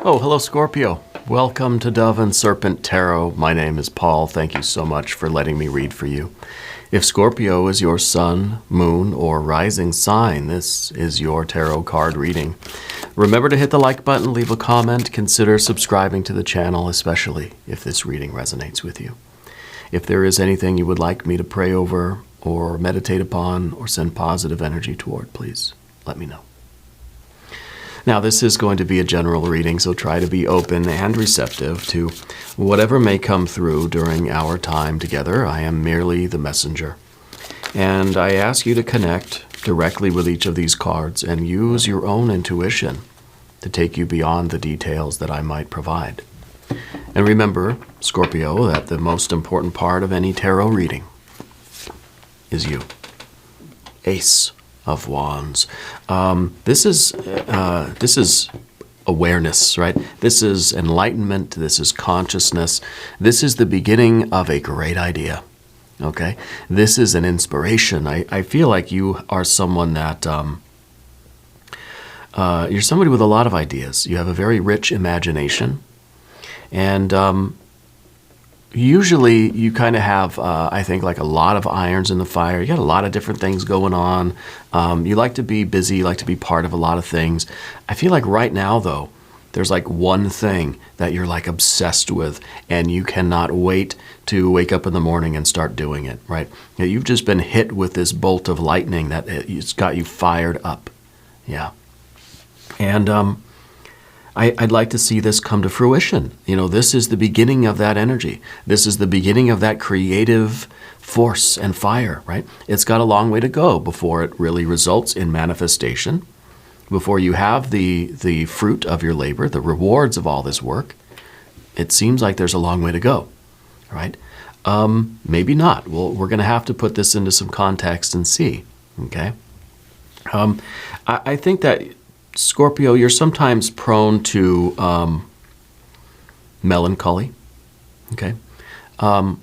Oh, hello, Scorpio. Welcome to Dove and Serpent Tarot. My name is Paul. Thank you so much for letting me read for you. If Scorpio is your sun, moon, or rising sign, this is your tarot card reading. Remember to hit the like button, leave a comment, consider subscribing to the channel, especially if this reading resonates with you. If there is anything you would like me to pray over or meditate upon or send positive energy toward, please let me know. Now, this is going to be a general reading, so try to be open and receptive to whatever may come through during our time together. I am merely the messenger. And I ask you to connect directly with each of these cards and use your own intuition to take you beyond the details that I might provide. And remember, Scorpio, that the most important part of any tarot reading is you. Ace of Wands. This is awareness, right? This is enlightenment. This is consciousness. This is the beginning of a great idea. Okay? This is an inspiration. I feel like you are someone that you're somebody with a lot of ideas. You have a very rich imagination, and usually you kind of have, I think, like a lot of irons in the fire. You got a lot of different things going on. You like to be busy, you like to be part of a lot of things. I feel like right now, though, there's like one thing that you're like obsessed with, and you cannot wait to wake up in the morning and start doing it, right? You've just been hit with this bolt of lightning that it's got you fired up. Yeah. And I'd like to see this come to fruition. You know, this is the beginning of that energy. This is the beginning of that creative force and fire, right? It's got a long way to go before it really results in manifestation, before you have the fruit of your labor, the rewards of all this work. It seems like there's a long way to go, right? Maybe not. Well, we're going to have to put this into some context and see, okay? I think that Scorpio, you're sometimes prone to melancholy, okay? But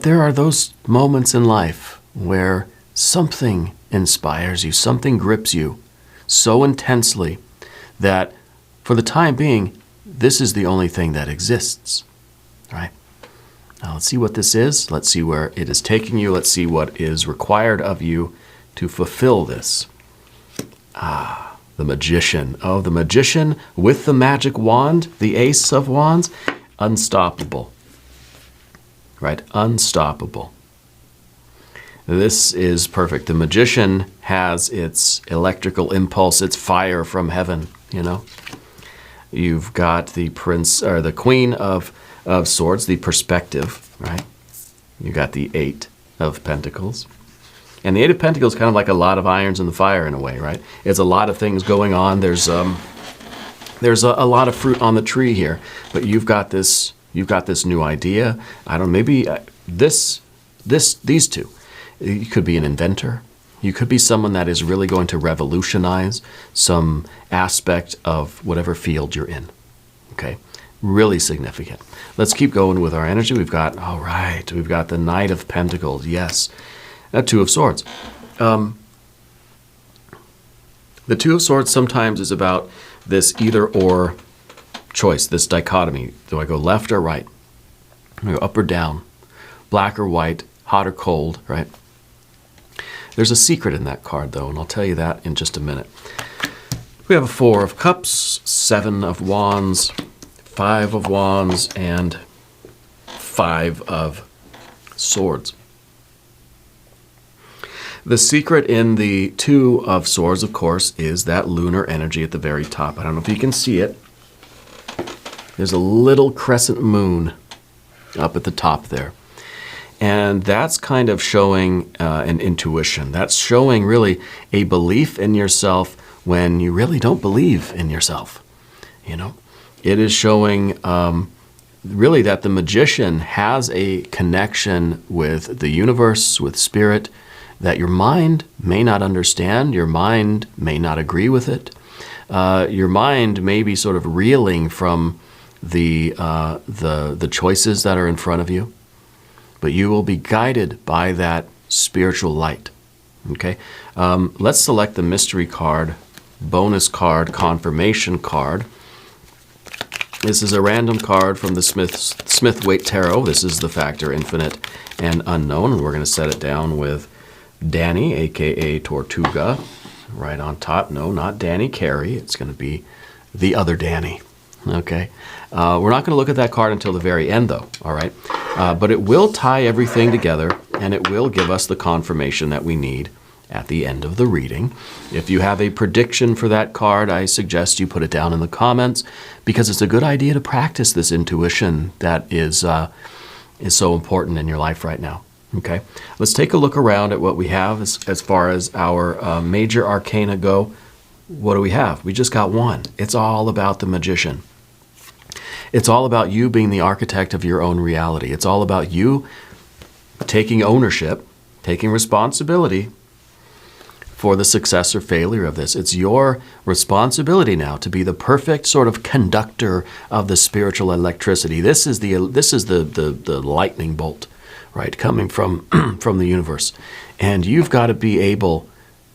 there are those moments in life where something inspires you, something grips you so intensely that for the time being, this is the only thing that exists, right? Now let's see what this is. Let's see where it is taking you. Let's see what is required of you to fulfill this. The Magician. Oh, the Magician with the magic wand, the Ace of Wands, unstoppable, right? Unstoppable. This is perfect. The Magician has its electrical impulse, its fire from heaven, you know? You've got the Prince, or the Queen of Swords, the perspective, right? You got the Eight of Pentacles. And the Eight of Pentacles is kind of like a lot of irons in the fire in a way, right? It's a lot of things going on. There's a lot of fruit on the tree here, but you've got this new idea. I don't know, maybe these two. You could be an inventor. You could be someone that is really going to revolutionize some aspect of whatever field you're in. Okay, really significant. Let's keep going with our energy. We've got the Knight of Pentacles. Yes. Two of Swords. The Two of Swords sometimes is about this either-or choice, this dichotomy. Do I go left or right? Do I go up or down? Black or white? Hot or cold, right? There's a secret in that card, though, and I'll tell you that in just a minute. We have a Four of Cups, Seven of Wands, Five of Wands, and Five of Swords. The secret in the Two of Swords, of course, is that lunar energy at the very top. I don't know if you can see it. There's a little crescent moon up at the top there. And that's kind of showing an intuition. That's showing really a belief in yourself when you really don't believe in yourself. You know, it is showing really that the Magician has a connection with the universe, with spirit, that your mind may not understand, your mind may not agree with it. Your mind may be sort of reeling from the choices that are in front of you, but you will be guided by that spiritual light. Okay, let's select the mystery card bonus card, confirmation card. This is a random card from the Smith-Waite Tarot. This is the Factor, Infinite, and Unknown. And we're going to set it down with Danny, a.k.a. Tortuga, right on top. No, not Danny Carey. It's going to be the other Danny. Okay. We're not going to look at that card until the very end, though. All right. But it will tie everything together, and it will give us the confirmation that we need at the end of the reading. If you have a prediction for that card, I suggest you put it down in the comments, because it's a good idea to practice this intuition that is so important in your life right now. Okay, let's take a look around at what we have as far as our major arcana go. What do we have? We just got one. It's all about the Magician. It's all about you being the architect of your own reality. It's all about you taking ownership, taking responsibility for the success or failure of this. It's your responsibility now to be the perfect sort of conductor of the spiritual electricity. This is the lightning bolt, right, coming from from the universe. And you've got to be able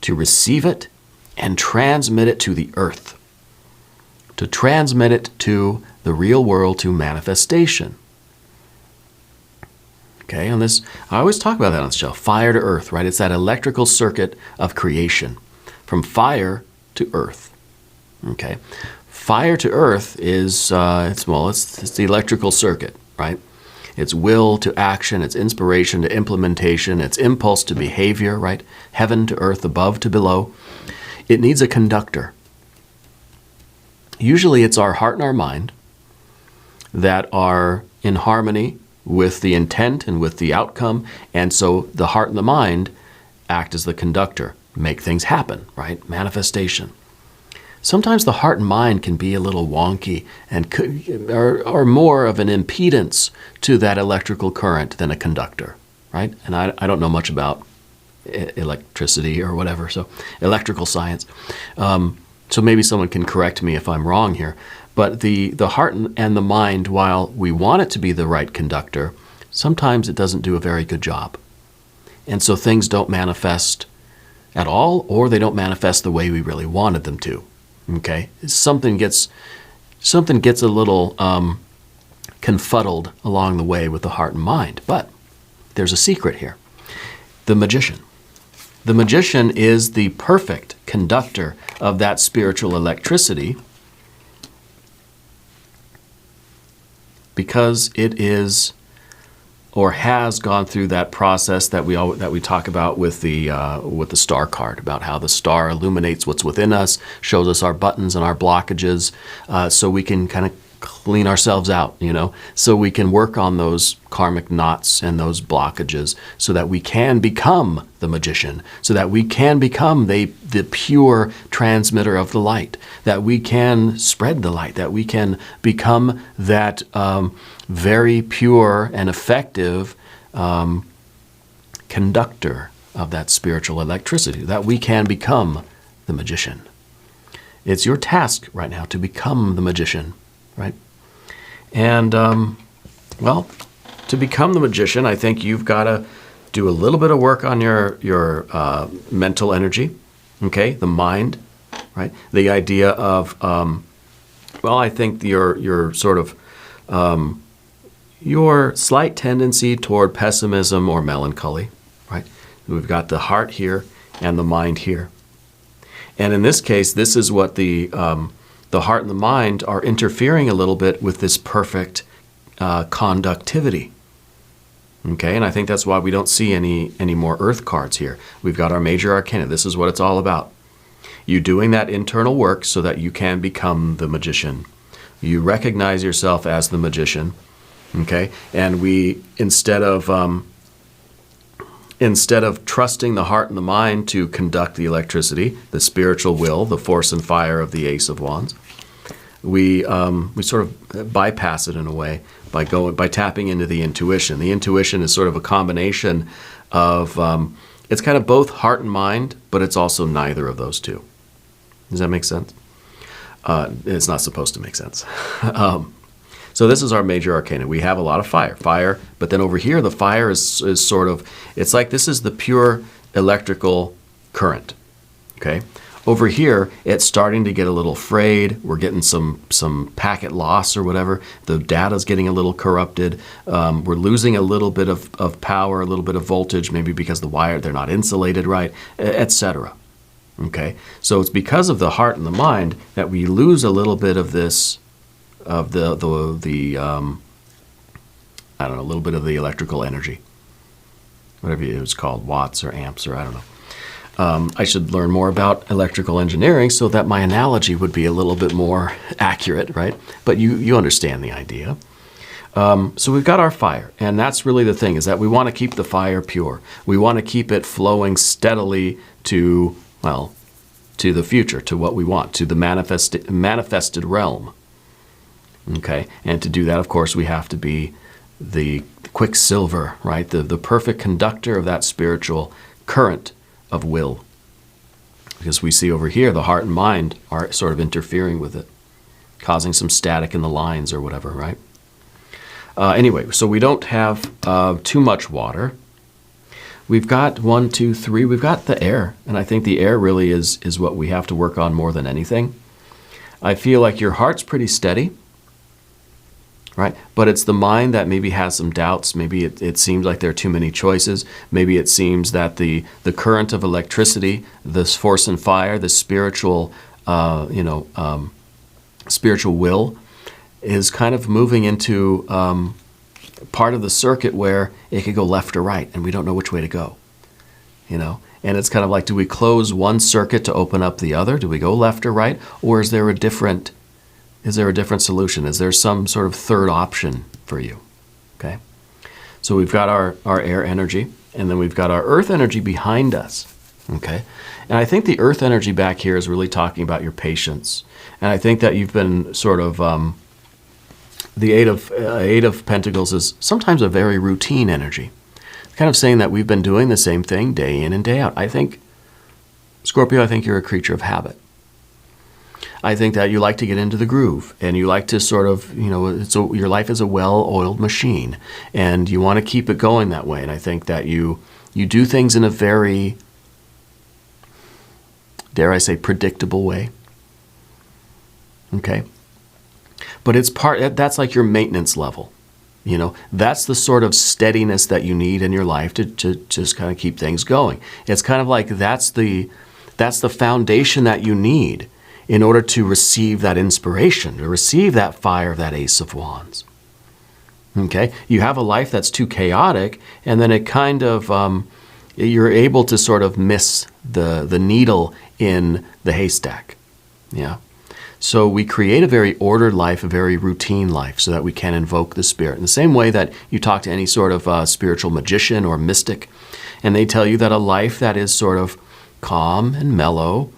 to receive it and transmit it to the earth, to transmit it to the real world, to manifestation. Okay, and this, I always talk about that on the show, fire to earth, right? It's that electrical circuit of creation, from fire to earth. Okay, fire to earth is, it's the electrical circuit, right? It's will to action, it's inspiration to implementation, it's impulse to behavior, right? Heaven to earth, above to below. It needs a conductor. Usually it's our heart and our mind that are in harmony with the intent and with the outcome, and so the heart and the mind act as the conductor, make things happen, right? Manifestation. Sometimes the heart and mind can be a little wonky and are more of an impedance to that electrical current than a conductor, right? And I don't know much about electricity or whatever, so electrical science. So maybe someone can correct me if I'm wrong here. But the heart and the mind, while we want it to be the right conductor, sometimes it doesn't do a very good job. And so things don't manifest at all, or they don't manifest the way we really wanted them to. Okay? Something gets a little confuddled along the way with the heart and mind. But there's a secret here. The Magician. The Magician is the perfect conductor of that spiritual electricity, because it is or has gone through that process that we talk about with the star card, about how the star illuminates what's within us, shows us our buttons and our blockages, so we can kind of clean ourselves out, so we can work on those karmic knots and those blockages, so that we can become the Magician, so that we can become the pure transmitter of the light, that we can spread the light, that we can become that very pure and effective conductor of that spiritual electricity, that we can become the Magician. It's your task right now to become the Magician, right? And, well, to become the Magician, I think you've got to do a little bit of work on your mental energy, okay? The mind, right? The idea of, well, I think your sort of, your slight tendency toward pessimism or melancholy, right? We've got the heart here and the mind here. And in this case, this is what the heart and the mind are interfering a little bit with this perfect conductivity. Okay, and I think that's why we don't see any more earth cards here. We've got our major arcana. This is what it's all about. You doing that internal work so that you can become the Magician. You recognize yourself as the Magician. Okay, and we, instead of trusting the heart and the mind to conduct the electricity, the spiritual will, the force and fire of the Ace of Wands, we sort of bypass it in a way by tapping into the intuition. The intuition is sort of a combination of, it's kind of both heart and mind, but it's also neither of those two. Does that make sense? It's not supposed to make sense. So this is our major arcana. We have a lot of fire, but then over here the fire is sort of, it's like this is the pure electrical current, okay? Over here, it's starting to get a little frayed. We're getting some packet loss or whatever. The data's getting a little corrupted. We're losing a little bit of power, a little bit of voltage, maybe because the wire, they're not insulated right, etc. Okay, so it's because of the heart and the mind that we lose a little bit of this, of the I don't know, a little bit of the electrical energy, whatever it was called, watts or amps or I don't know. I should learn more about electrical engineering so that my analogy would be a little bit more accurate, right? But you understand the idea. So we've got our fire, and that's really the thing, is that we want to keep the fire pure. We want to keep it flowing steadily to, well, to the future, to what we want, to the manifested realm. Okay, and to do that, of course, we have to be the quicksilver, right? The perfect conductor of that spiritual current of will. Because we see over here, the heart and mind are sort of interfering with it, causing some static in the lines or whatever, right? Anyway, so we don't have too much water. We've got 1, 2, 3, we've got the air. And I think the air really is what we have to work on more than anything. I feel like your heart's pretty steady, right? But it's the mind that maybe has some doubts. Maybe it seems like there are too many choices. Maybe it seems that the current of electricity, this force and fire, the spiritual, spiritual will, is kind of moving into part of the circuit where it could go left or right, and we don't know which way to go. And it's kind of like, do we close one circuit to open up the other? Do we go left or right, or is there a different solution? Is there some sort of third option for you? Okay. So we've got our air energy, and then we've got our earth energy behind us. Okay. And I think the earth energy back here is really talking about your patience. And I think that you've been sort of, the Eight of Pentacles is sometimes a very routine energy. Kind of saying that we've been doing the same thing day in and day out. I think, Scorpio, I think you're a creature of habit. I think that you like to get into the groove, and you like to sort of, your life is a well-oiled machine, and you want to keep it going that way. And I think that you do things in a very, dare I say, predictable way. Okay? But that's like your maintenance level. That's the sort of steadiness that you need in your life to just kind of keep things going. It's kind of like that's the foundation that you need in order to receive that inspiration, to receive that fire of that Ace of Wands. Okay? You have a life that's too chaotic, and then it kind of, you're able to sort of miss the needle in the haystack. Yeah? So we create a very ordered life, a very routine life, so that we can invoke the spirit. In the same way that you talk to any sort of spiritual magician or mystic, and they tell you that a life that is sort of calm and mellow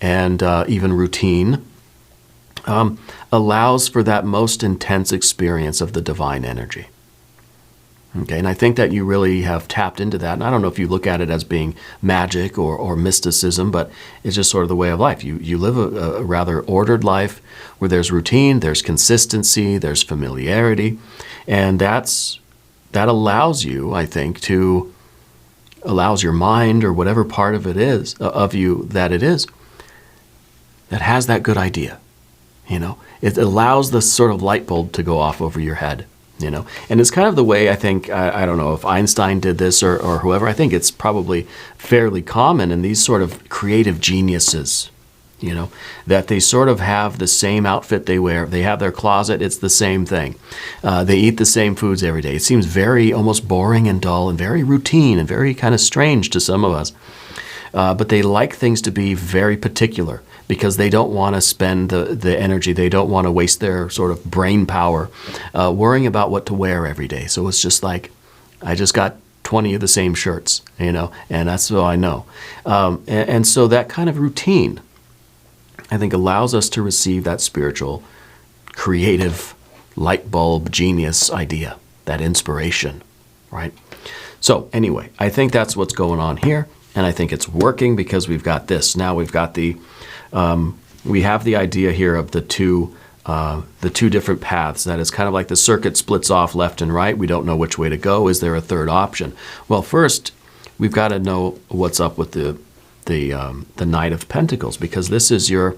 and even routine allows for that most intense experience of the divine energy. Okay, and I think that you really have tapped into that. And I don't know if you look at it as being magic or mysticism, but it's just sort of the way of life. You live a rather ordered life where there's routine, there's consistency, there's familiarity, and that allows you, I think, allows your mind or whatever part of it is, of you that it is, that has that good idea. It allows the sort of light bulb to go off over your head. And it's kind of the way I think, I don't know if Einstein did this or whoever, I think it's probably fairly common in these sort of creative geniuses, that they sort of have the same outfit they wear. They have their closet, it's the same thing. They eat the same foods every day. It seems very almost boring and dull and very routine and very kind of strange to some of us. But they like things to be very particular, because they don't want to spend the energy, they don't want to waste their sort of brain power worrying about what to wear every day. So it's just like, I just got 20 of the same shirts, and that's all I know. And so that kind of routine, I think, allows us to receive that spiritual, creative, light bulb, genius idea, that inspiration, right? So anyway, I think that's what's going on here, and I think it's working because we've got this. Now we've got we have the idea here of the two different paths. That is kind of like the circuit splits off left and right. We don't know which way to go. Is there a third option? Well, first, we've got to know what's up with the Knight of Pentacles, because this is your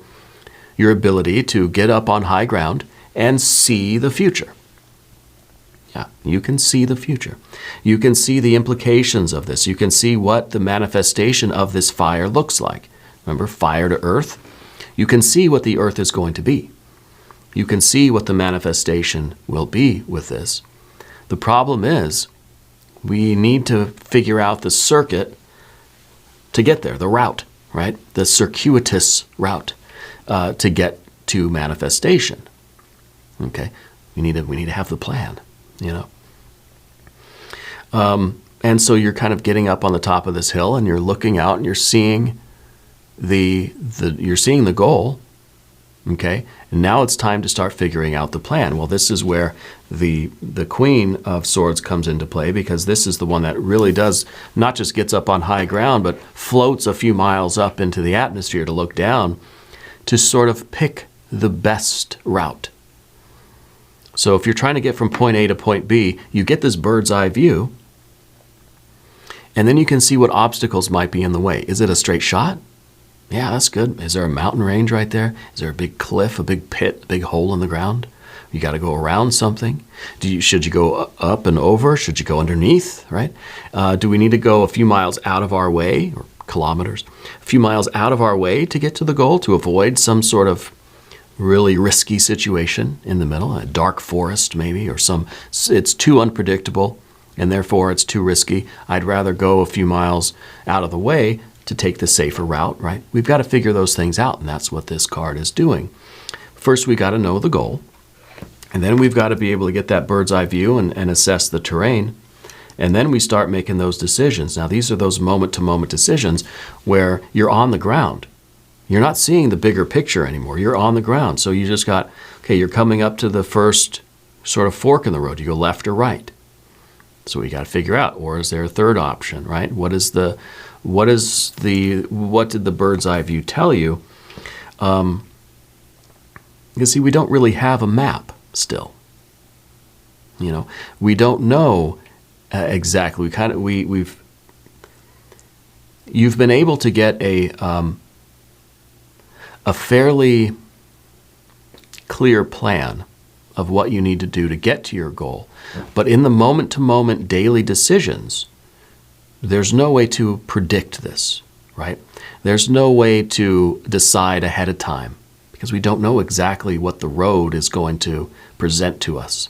ability to get up on high ground and see the future. Yeah, you can see the future. You can see the implications of this. You can see what the manifestation of this fire looks like. Remember, fire to earth? You can see what the earth is going to be. You can see what the manifestation will be with this. The problem is, we need to figure out the circuit to get there, the route, right? The circuitous route to get to manifestation. Okay, we need to have the plan, you know. And so you're kind of getting up on the top of this hill, and you're looking out, and you're seeing the goal. Okay, and now it's time to start figuring out the plan. Well, this is where the Queen of Swords comes into play, because this is the one that really does not just gets up on high ground, but floats a few miles up into the atmosphere to look down to sort of pick the best route. So if you're trying to get from point A to point B, you get this bird's eye view, and then you can see what obstacles might be in the way. Is it a straight shot? Yeah, that's good. Is there a mountain range right there? Is there a big cliff, a big pit, a big hole in the ground? You got to go around something. Should you go up and over? Should you go underneath, right? Do we need to go a few miles out of our way, or kilometers, a few miles out of our way to get to the goal, to avoid some sort of really risky situation in the middle, a dark forest maybe, or it's too unpredictable and therefore it's too risky. I'd rather go a few miles out of the way to take the safer route, right? We've got to figure those things out, and that's what this card is doing. First, we got to know the goal, and then we've got to be able to get that bird's eye view and assess the terrain, and then we start making those decisions. Now, these are those moment-to-moment decisions where you're on the ground. You're not seeing the bigger picture anymore. You're on the ground. So you just got, okay, you're coming up to the first sort of fork in the road. You go left or right. So we got to figure out, or is there a third option, right? What did the bird's eye view tell you? You see, we don't really have a map still. You know, we don't know exactly. You've been able to get a fairly clear plan of what you need to do to get to your goal. But in the moment-to-moment daily decisions, there's no way to predict this, right? There's no way to decide ahead of time, because we don't know exactly what the road is going to present to us.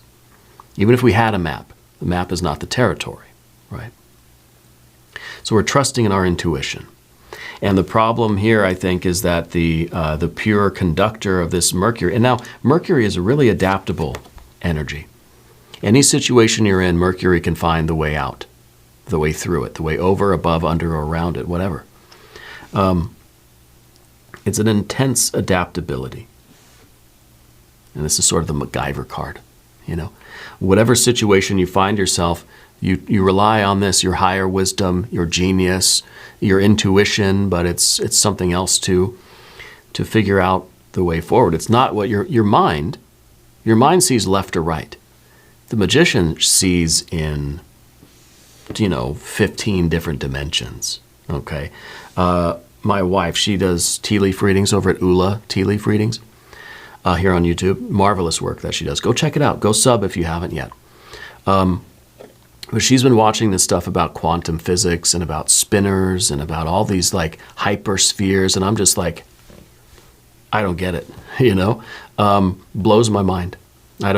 Even if we had a map, the map is not the territory, right? So we're trusting in our intuition. And the problem here, I think, is that the pure conductor of this Mercury, and now Mercury is a really adaptable energy. Any situation you're in, Mercury can find the way out, the way through it, the way over, above, under, or around it, whatever. It's an intense adaptability. And this is sort of the MacGyver card, you know. Whatever situation you find yourself, you rely on this, your higher wisdom, your genius, your intuition, but it's something else to figure out the way forward. It's not what your mind sees left or right. The magician sees in, 15 different dimensions, okay? My wife, she does tea leaf readings over at Ula Tea Leaf Readings here on YouTube. Marvelous work that she does. Go check it out. Go sub if you haven't yet. But she's been watching this stuff about quantum physics and about spinners and about all these like hyperspheres, and I'm just like, I don't get it, blows my mind. I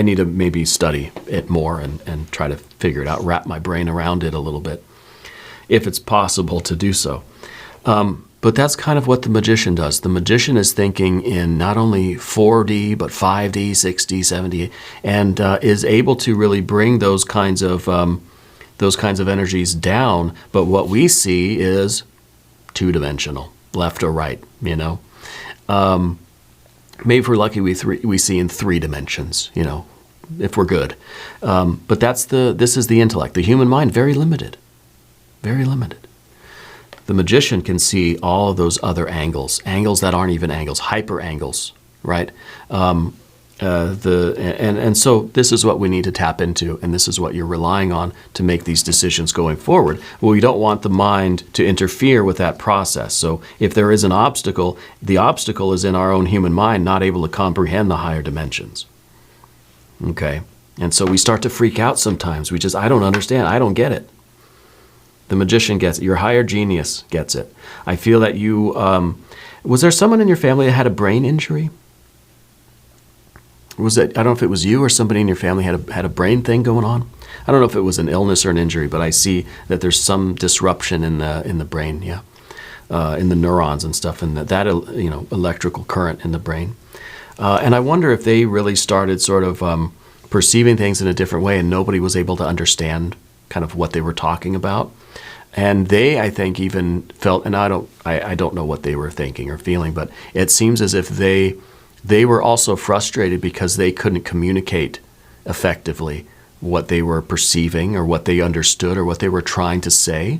need to maybe study it more and try to figure it out, wrap my brain around it a little bit, if it's possible to do so. But that's kind of what the magician does. The magician is thinking in not only 4D, but 5D, 6D, 7D, and is able to really bring those kinds of energies down. But what we see is two-dimensional, left or right. Maybe if we're lucky, we see in 3 dimensions. If we're good. But this is the intellect. The human mind, very limited, very limited. The magician can see all of those other angles that aren't even angles, hyper angles, right? So this is what we need to tap into, and this is what you're relying on to make these decisions going forward. Well, we don't want the mind to interfere with that process. So if there is an obstacle, the obstacle is in our own human mind, not able to comprehend the higher dimensions. Okay? And so we start to freak out sometimes. I don't understand. I don't get it. The magician gets it. Your higher genius gets it. I feel that you, was there someone in your family that had a brain injury? I don't know if it was you or somebody in your family had a brain thing going on. I don't know if it was an illness or an injury, but I see that there's some disruption in the brain, in the neurons and stuff, and that electrical current in the brain. And I wonder if they really started sort of perceiving things in a different way, and nobody was able to understand kind of what they were talking about. And they, I think, even felt, and I don't know what they were thinking or feeling, but it seems as if they were also frustrated because they couldn't communicate effectively what they were perceiving or what they understood or what they were trying to say,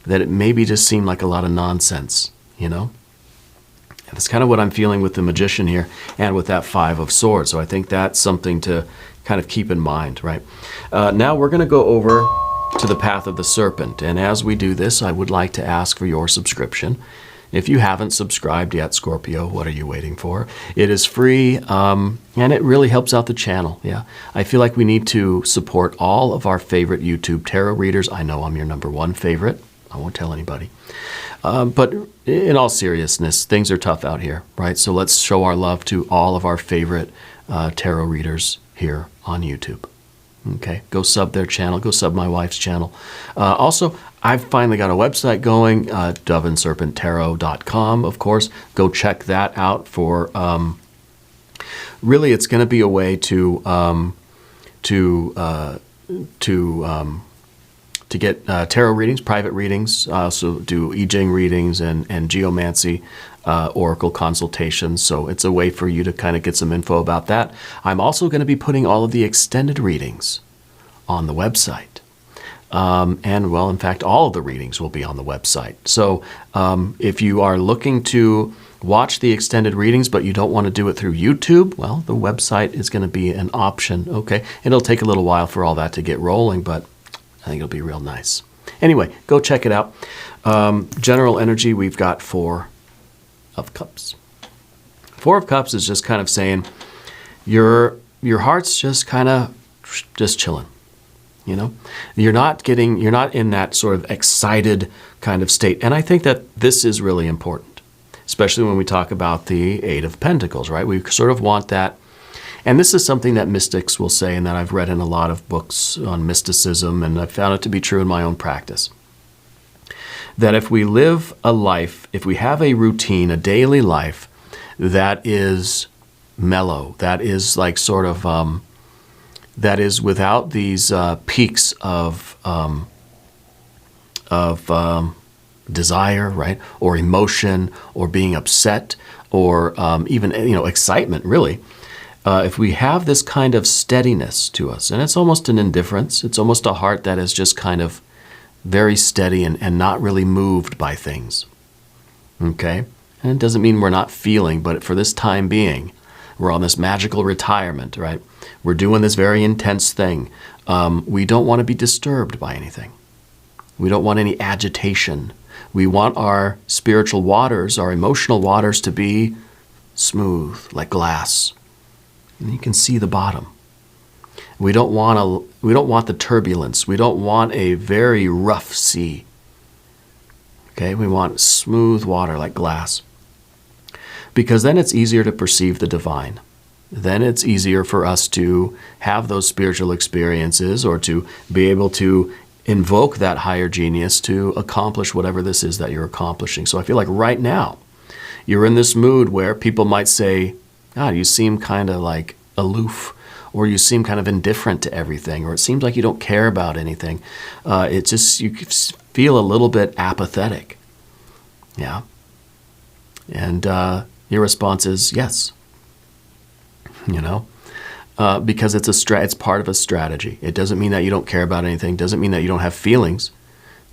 that it maybe just seemed like a lot of nonsense, And that's kind of what I'm feeling with the magician here and with that Five of Swords. So I think that's something to kind of keep in mind, right? Now we're going to go over to the path of the serpent. And as we do this, I would like to ask for your subscription. If you haven't subscribed yet, Scorpio, what are you waiting for? It is free, and it really helps out the channel. Yeah, I feel like we need to support all of our favorite YouTube tarot readers. I know I'm your number one favorite. I won't tell anybody. But in all seriousness, things are tough out here, right? So let's show our love to all of our favorite tarot readers here on YouTube. Okay, go sub their channel. Go sub my wife's channel. Also, I've finally got a website going, doveandserpenttarot.com, of course. Go check that out for, really it's going to be a way to get tarot readings, private readings. I also do Jing readings and geomancy, oracle consultations. So it's a way for you to kind of get some info about that. I'm also going to be putting all of the extended readings on the website. In fact, all of the readings will be on the website. So if you are looking to watch the extended readings, but you don't want to do it through YouTube, well, the website is going to be an option. Okay, it'll take a little while for all that to get rolling, but I think it'll be real nice. Anyway, go check it out. General energy, we've got Four of Cups. Four of Cups is just kind of saying your heart's just kind of just chilling. You're not in that sort of excited kind of state. And I think that this is really important, especially when we talk about the Eight of Pentacles, right? We sort of want that. And this is something that mystics will say and that I've read in a lot of books on mysticism, and I've found it to be true in my own practice. That if we live a life, if we have a routine, a daily life that is mellow, that is like sort of, that is without these peaks of desire, right, or emotion, or being upset, or even excitement, really. If we have this kind of steadiness to us, and it's almost an indifference, it's almost a heart that is just kind of very steady and not really moved by things. Okay, and it doesn't mean we're not feeling, but for this time being, we're on this magical retirement, right? We're doing this very intense thing. We don't want to be disturbed by anything. We don't want any agitation. We want our spiritual waters, our emotional waters, to be smooth, like glass. And you can see the bottom. We don't want the turbulence. We don't want a very rough sea. Okay, we want smooth water like glass. Because then it's easier to perceive the divine. Then it's easier for us to have those spiritual experiences, or to be able to invoke that higher genius to accomplish whatever this is that you're accomplishing. So I feel like right now, you're in this mood where people might say, God, you seem kind of like aloof, or you seem kind of indifferent to everything, or it seems like you don't care about anything. It's just, you feel a little bit apathetic. Yeah. And your response is yes. Because it's part of a strategy. It doesn't mean that you don't care about anything. It doesn't mean that you don't have feelings.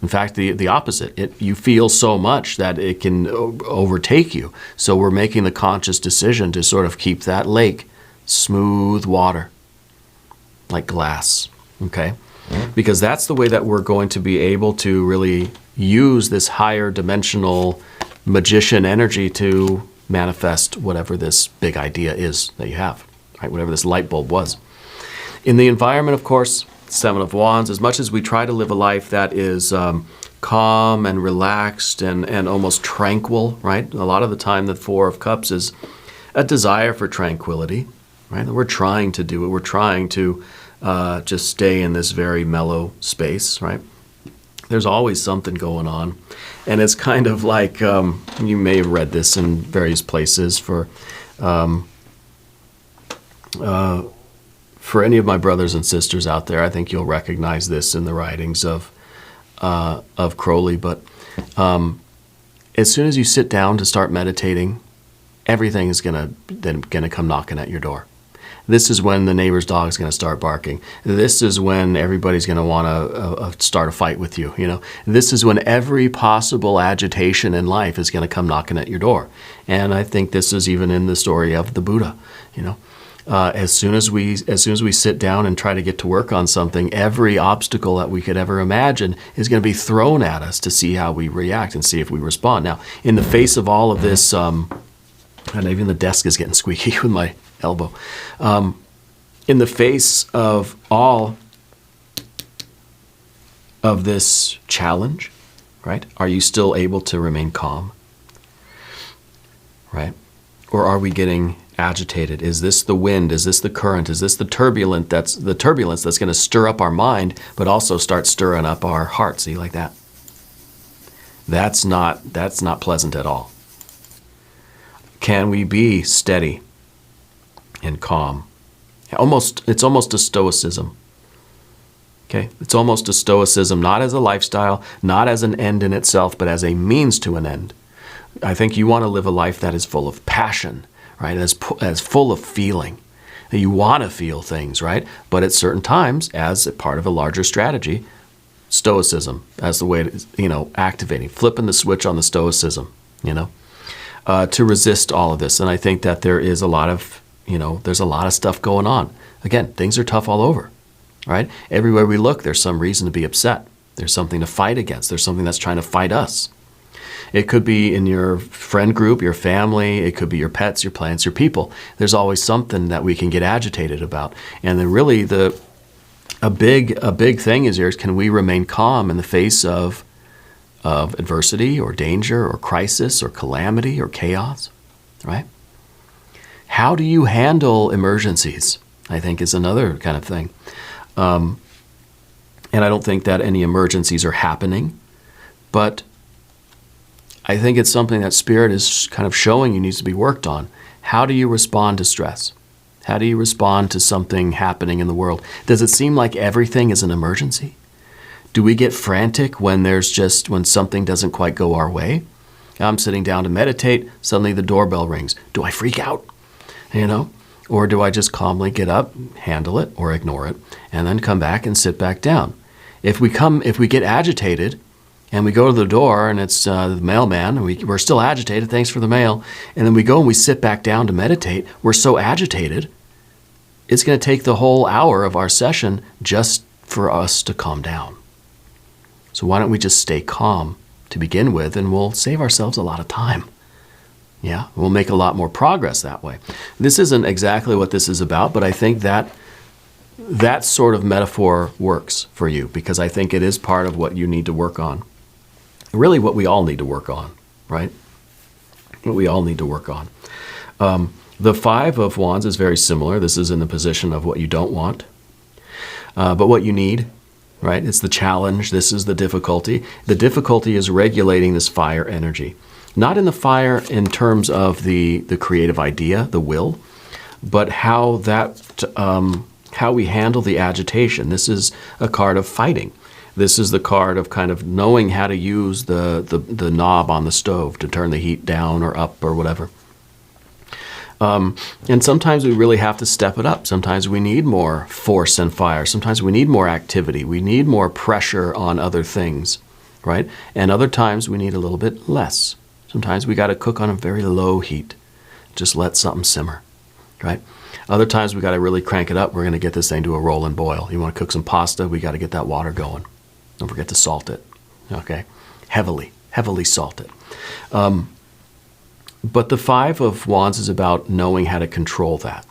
In fact, the opposite. You feel so much that it can overtake you. So we're making the conscious decision to sort of keep that lake smooth water, like glass, okay? Because that's the way that we're going to be able to really use this higher dimensional magician energy to manifest whatever this big idea is that you have, right? Whatever this light bulb was. In the environment, of course, Seven of Wands, as much as we try to live a life that is calm and relaxed and almost tranquil, right? A lot of the time, the Four of Cups is a desire for tranquility, right? We're trying to do it. We're trying to just stay in this very mellow space, right? There's always something going on. And it's kind of like, you may have read this in various places for any of my brothers and sisters out there. I think you'll recognize this in the writings of Crowley. But as soon as you sit down to start meditating, everything is gonna come knocking at your door. This is when the neighbor's dog is going to start barking. This is when everybody's going to want to start a fight with you. You know, this is when every possible agitation in life is going to come knocking at your door. And I think this is even in the story of the Buddha. You know, as soon as we sit down and try to get to work on something, every obstacle that we could ever imagine is going to be thrown at us to see how we react and see if we respond. Now, in the face of all of this, and even the desk is getting squeaky with my elbow. In the face of all of this challenge, right? Are you still able to remain calm? Right? Or are we getting agitated? Is this the wind? Is this the current? Is this the turbulence that's going to stir up our mind, but also start stirring up our heart? See, like that? That's not pleasant at all. Can we be steady and calm? It's almost a stoicism. Okay? It's almost a stoicism, not as a lifestyle, not as an end in itself, but as a means to an end. I think you want to live a life that is full of passion, right? As full of feeling. That you want to feel things, right? But at certain times, as a part of a larger strategy, stoicism as the way to, activating, flipping the switch on the stoicism, to resist all of this. And I think that there is a lot of, there's a lot of stuff going on. Again, things are tough all over, right? Everywhere we look, there's some reason to be upset. There's something to fight against. There's something that's trying to fight us. It could be in your friend group, your family. It could be your pets, your plants, your people. There's always something that we can get agitated about. And then really a big thing is can we remain calm in the face of adversity or danger or crisis or calamity or chaos, right? How do you handle emergencies, I think, is another kind of thing. And I don't think that any emergencies are happening, but I think it's something that Spirit is kind of showing you needs to be worked on. How do you respond to stress? How do you respond to something happening in the world? Does it seem like everything is an emergency? Do we get frantic when something doesn't quite go our way? I'm sitting down to meditate, suddenly the doorbell rings. Do I freak out? Or do I just calmly get up, handle it, or ignore it, and then come back and sit back down? If we get agitated, and we go to the door, and it's the mailman, and we're still agitated, thanks for the mail, and then we go and we sit back down to meditate, we're so agitated, it's going to take the whole hour of our session just for us to calm down. So why don't we just stay calm to begin with, and we'll save ourselves a lot of time. Yeah, we'll make a lot more progress that way. This isn't exactly what this is about, but I think that sort of metaphor works for you, because I think it is part of what you need to work on. Really what we all need to work on, right? What we all need to work on. The Five of Wands is very similar. This is in the position of what you don't want, but what you need, right? It's the challenge. This is the difficulty. The difficulty is regulating this fire energy. Not in the fire in terms of the creative idea, the will, but how we handle the agitation. This is a card of fighting. This is the card of kind of knowing how to use the knob on the stove to turn the heat down or up or whatever. And sometimes we really have to step it up. Sometimes we need more force and fire. Sometimes we need more activity. We need more pressure on other things, right? And other times we need a little bit less. Sometimes we got to cook on a very low heat. Just let something simmer, right? Other times we got to really crank it up. We're going to get this thing to a roll and boil. You want to cook some pasta, we got to get that water going. Don't forget to salt it, okay? Heavily salt it. But the Five of Wands is about knowing how to control that.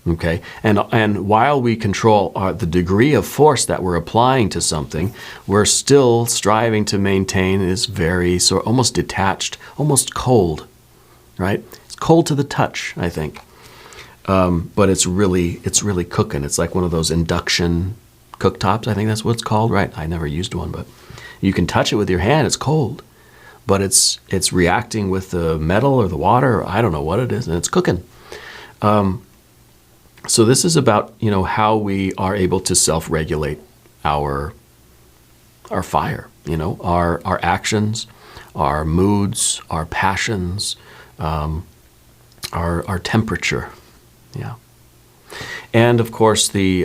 Okay, and while we control the degree of force that we're applying to something, we're still striving to maintain this very almost detached, almost cold, right? It's cold to the touch, I think, but it's really cooking. It's like one of those induction cooktops. I think that's what it's called, right? I never used one, but you can touch it with your hand. It's cold, but it's reacting with the metal or the water. Or I don't know what it is, and it's cooking. So this is about, how we are able to self-regulate our fire, our actions, our moods, our passions, our temperature. Yeah. And of course the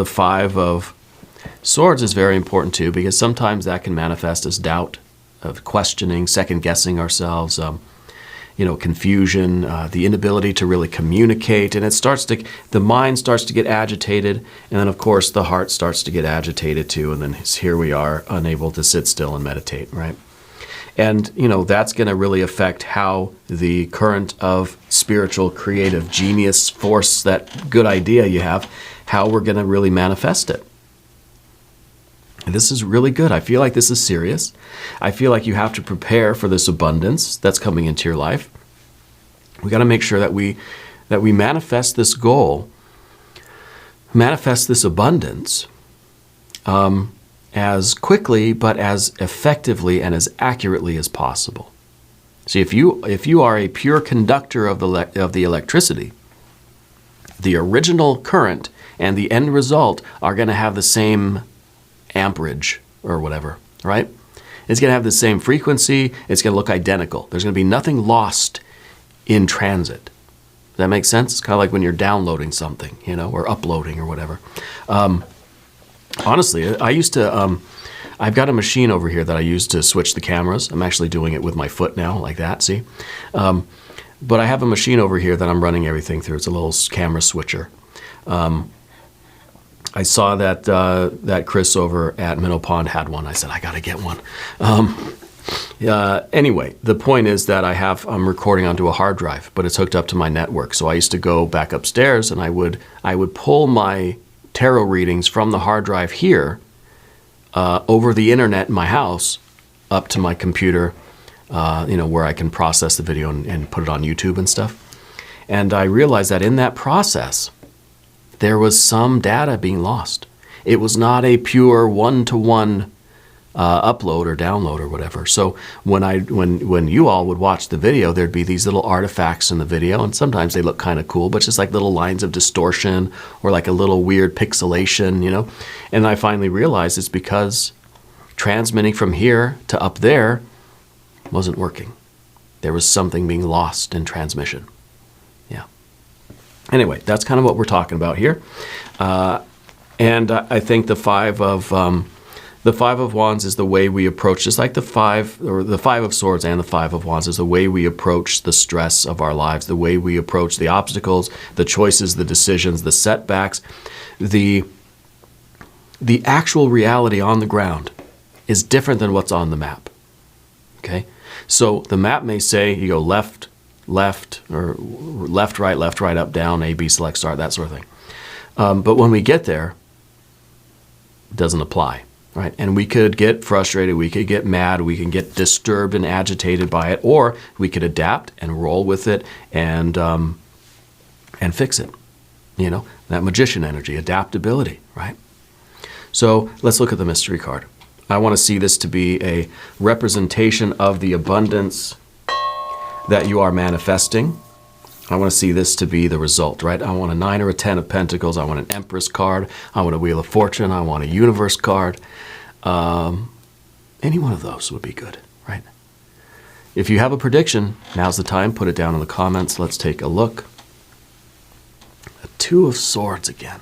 Five of Swords is very important too, because sometimes that can manifest as doubt, of questioning, second-guessing ourselves, confusion, the inability to really communicate, and the mind starts to get agitated, and then of course the heart starts to get agitated too, and then here we are unable to sit still and meditate, right? And that's going to really affect how the current of spiritual, creative, genius, force, that good idea you have, how we're going to really manifest it. And this is really good. I feel like this is serious. I feel like you have to prepare for this abundance that's coming into your life. We got to make sure that we manifest this goal, manifest this abundance as quickly but as effectively and as accurately as possible. See, if you are a pure conductor of the electricity, the original current and the end result are going to have the same amperage or whatever, right? It's going to have the same frequency. It's going to look identical. There's going to be nothing lost in transit. Does that make sense? It's kind of like when you're downloading something, or uploading or whatever. Honestly, I used to, I've got a machine over here that I use to switch the cameras. I'm actually doing it with my foot now, like that, see? But I have a machine over here that I'm running everything through. It's a little camera switcher. I saw that Chris over at Minnow Pond had one. I said, I got to get one. Anyway, the point is that I'm recording onto a hard drive, but it's hooked up to my network. So I used to go back upstairs and I would pull my tarot readings from the hard drive here over the internet in my house up to my computer, where I can process the video and put it on YouTube and stuff. And I realized that in that process, there was some data being lost. It was not a pure one-to-one upload or download or whatever. So when you all would watch the video, there'd be these little artifacts in the video, and sometimes they look kind of cool, but just like little lines of distortion or like a little weird pixelation, And I finally realized it's because transmitting from here to up there wasn't working. There was something being lost in transmission. Yeah. Anyway, that's kind of what we're talking about here. And I think the Five of Wands is the way we approach, just like the Five of Swords and the Five of Wands is the way we approach the stress of our lives, the way we approach the obstacles, the choices, the decisions, the setbacks. The actual reality on the ground is different than what's on the map. Okay? So the map may say you go left, or left, right, up, down, A, B, select, start, that sort of thing. But when we get there, it doesn't apply, right? And we could get frustrated, we could get mad, we can get disturbed and agitated by it, or we could adapt and roll with it and fix it. That magician energy, adaptability, right? So let's look at the mystery card. I want to see this to be a representation of the abundance that you are manifesting. I want to see this to be the result, right? I want a 9 or a 10 of Pentacles. I want an Empress card. I want a Wheel of Fortune. I want a Universe card. Any one of those would be good, right? If you have a prediction, now's the time. Put it down in the comments. Let's take a look. A Two of Swords again.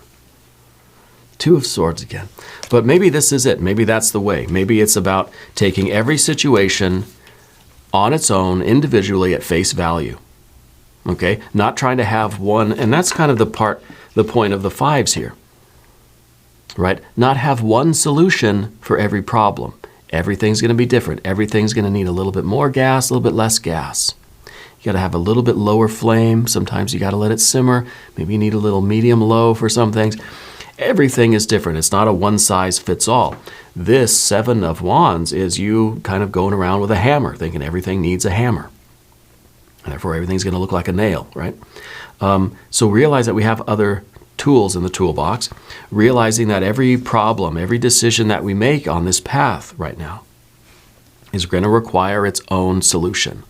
Two of Swords again. But maybe this is it. Maybe that's the way. Maybe it's about taking every situation on its own, individually, at face value. Okay? Not trying to have one, and that's kind of the point of the fives here. Right? Not have one solution for every problem. Everything's going to be different. Everything's going to need a little bit more gas, a little bit less gas. You got to have a little bit lower flame. Sometimes you got to let it simmer. Maybe you need a little medium low for some things. Everything is different. It's not a one size fits all. This Seven of Wands is you kind of going around with a hammer, thinking everything needs a hammer. And therefore, everything's going to look like a nail, right? So realize that we have other tools in the toolbox, realizing that every problem, every decision that we make on this path right now is going to require its own solution,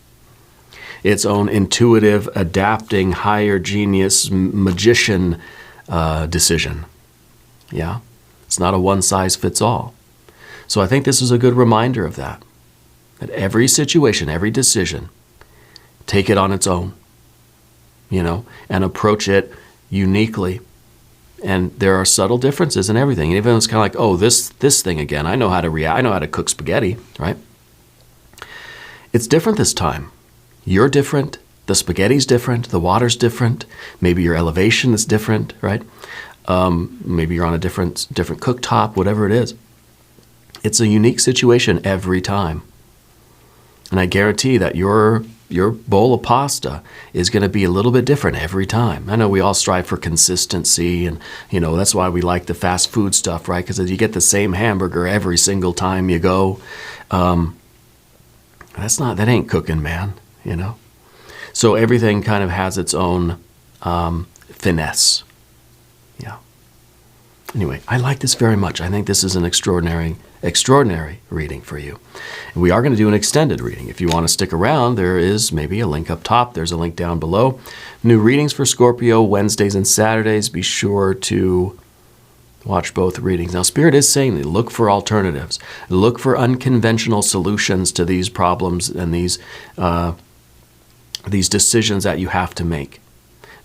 its own intuitive, adapting, higher genius, magician decision. Yeah? It's not a one-size-fits-all. So I think this is a good reminder of that every situation, every decision, take it on its own, and approach it uniquely. And there are subtle differences in everything. And even it's kind of like, oh, this thing again, I know how to react. I know how to cook spaghetti, right? It's different this time. You're different. The spaghetti's different. The water's different. Maybe your elevation is different, right? Maybe you're on a different cooktop, whatever it is. It's a unique situation every time. And I guarantee that your bowl of pasta is going to be a little bit different every time. I know we all strive for consistency, and that's why we like the fast food stuff, right? Because you get the same hamburger every single time you go. That ain't cooking, man. So everything kind of has its own finesse. Yeah. Anyway, I like this very much. I think this is an extraordinary reading for you. And we are going to do an extended reading. If you want to stick around, there is maybe a link up top. There's a link down below. New readings for Scorpio, Wednesdays and Saturdays. Be sure to watch both readings. Now, Spirit is saying that look for alternatives. Look for unconventional solutions to these problems and these decisions that you have to make.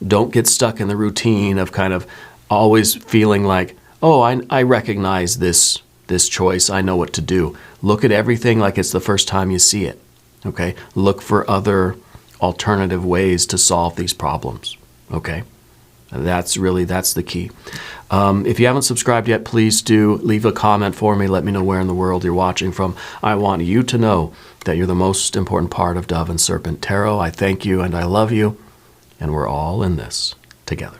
Don't get stuck in the routine of kind of always feeling like, oh, I recognize this choice. I know what to do. Look at everything like it's the first time you see it. Okay? Look for other alternative ways to solve these problems. Okay? That's the key. If you haven't subscribed yet, please do leave a comment for me. Let me know where in the world you're watching from. I want you to know that you're the most important part of Dove and Serpent Tarot. I thank you and I love you, and we're all in this together.